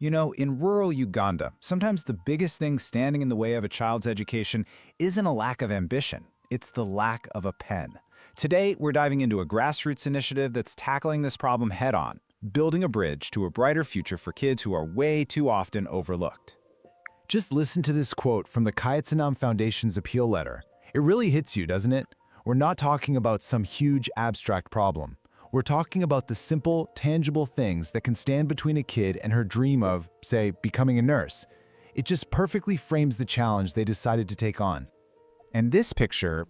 You know, in rural Uganda, sometimes the biggest thing standing in the way of a child's education isn't a lack of ambition, it's the lack of a pen. Today, we're diving into a grassroots initiative that's tackling this problem head-on, building a bridge to a brighter future for kids who are way too often overlooked. Just listen to this quote from the Kyazinam Foundation's appeal letter. It really hits you, doesn't it? We're not talking about some huge abstract problem. We're talking about the simple, tangible things that can stand between a kid and her dream of, say, becoming a nurse. It just perfectly frames the challenge they decided to take on. And this picture,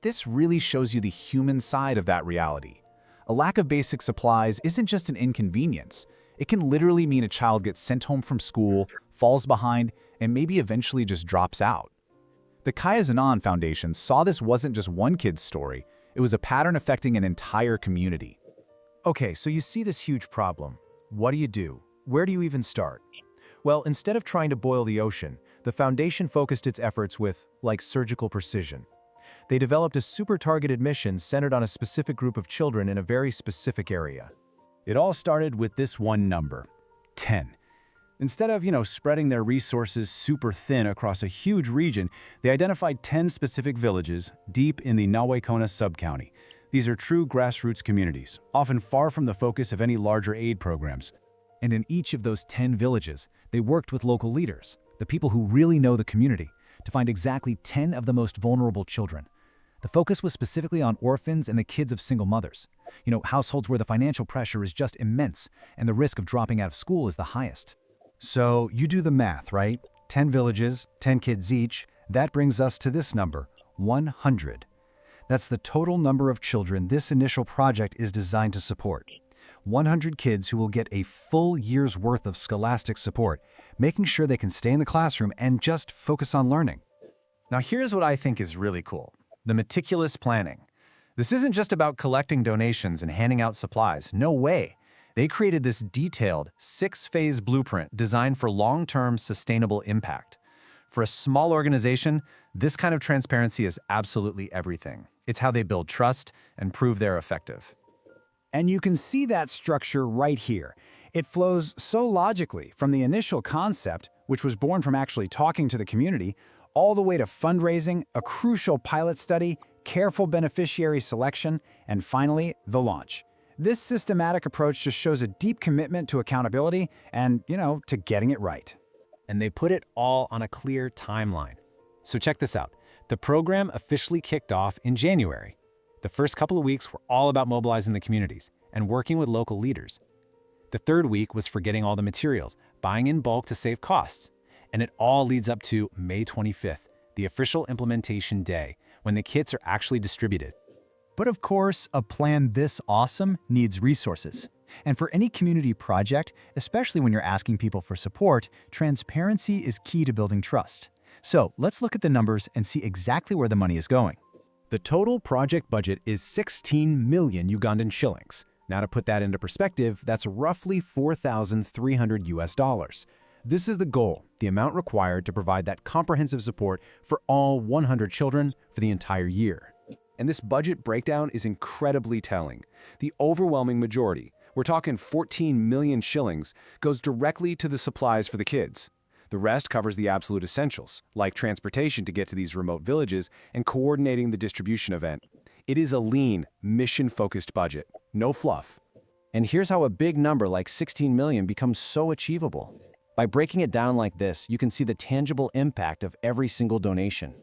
this really shows you the human side of that reality. A lack of basic supplies isn't just an inconvenience. It can literally mean a child gets sent home from school, falls behind, and maybe eventually just drops out. The Kyazinam Foundation saw this wasn't just one kid's story, it was a pattern affecting an entire community. Okay, so you see this huge problem. What do you do? Where do you even start? Well, instead of trying to boil the ocean, the foundation focused its efforts with, like, surgical precision. They developed a super-targeted mission centered on a specific group of children in a very specific area. It all started with this one number, 10. Instead of, spreading their resources super thin across a huge region, they identified 10 specific villages deep in the Nawekona sub-county. These are true grassroots communities, often far from the focus of any larger aid programs. And in each of those 10 villages, they worked with local leaders, the people who really know the community, to find exactly 10 of the most vulnerable children. The focus was specifically on orphans and the kids of single mothers. Households where the financial pressure is just immense and the risk of dropping out of school is the highest. So you do the math, right? 10 villages, 10 kids each. That brings us to this number, 100. That's the total number of children this initial project is designed to support. 100 kids who will get a full year's worth of scholastic support, making sure they can stay in the classroom and just focus on learning. Now here's what I think is really cool. The meticulous planning. This isn't just about collecting donations and handing out supplies. No way. They created this detailed, 6-phase blueprint designed for long-term sustainable impact. For a small organization, this kind of transparency is absolutely everything. It's how they build trust and prove they're effective. And you can see that structure right here. It flows so logically from the initial concept, which was born from actually talking to the community, all the way to fundraising, a crucial pilot study, careful beneficiary selection, and finally, the launch. This systematic approach just shows a deep commitment to accountability and, to getting it right. And they put it all on a clear timeline. So check this out. The program officially kicked off in January. The first couple of weeks were all about mobilizing the communities and working with local leaders. The third week was for getting all the materials, buying in bulk to save costs. And it all leads up to May 25th, the official implementation day, when the kits are actually distributed. But of course, a plan this awesome needs resources. And for any community project, especially when you're asking people for support, transparency is key to building trust. So let's look at the numbers and see exactly where the money is going. The total project budget is 16 million Ugandan shillings. Now to put that into perspective, that's roughly 4,300 US dollars. This is the goal, the amount required to provide that comprehensive support for all 100 children for the entire year. And this budget breakdown is incredibly telling. The overwhelming majority, we're talking 14 million shillings, goes directly to the supplies for the kids. The rest covers the absolute essentials, like transportation to get to these remote villages and coordinating the distribution event. It is a lean, mission-focused budget, no fluff. And here's how a big number like 16 million becomes so achievable. By breaking it down like this, you can see the tangible impact of every single donation.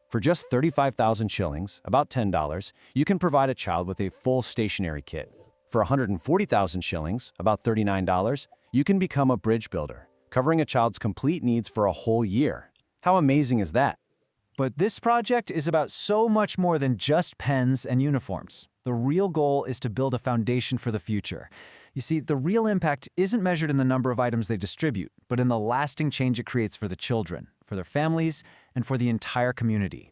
For just 35,000 shillings, about $10, you can provide a child with a full stationery kit. For 140,000 shillings, about $39, you can become a bridge builder, covering a child's complete needs for a whole year. How amazing is that? But this project is about so much more than just pens and uniforms. The real goal is to build a foundation for the future. You see, the real impact isn't measured in the number of items they distribute, but in the lasting change it creates for the children, for their families, and for the entire community.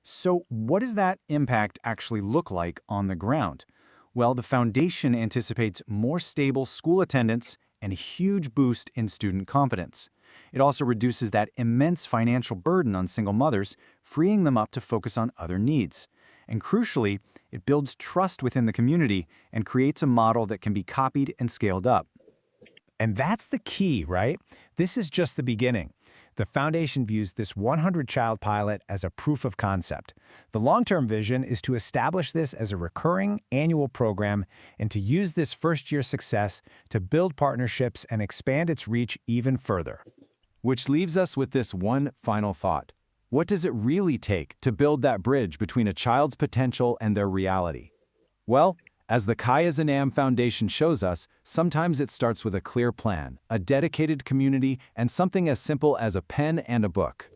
So what does that impact actually look like on the ground? Well, the foundation anticipates more stable school attendance and a huge boost in student confidence. It also reduces that immense financial burden on single mothers, freeing them up to focus on other needs. And crucially, it builds trust within the community and creates a model that can be copied and scaled up. And that's the key, right? This is just the beginning. The foundation views this 100-child pilot as a proof of concept. The long-term vision is to establish this as a recurring annual program and to use this first-year success to build partnerships and expand its reach even further. Which leaves us with this one final thought. What does it really take to build that bridge between a child's potential and their reality? Well, as the Kyazinam Foundation shows us, sometimes it starts with a clear plan, a dedicated community, and something as simple as a pen and a book.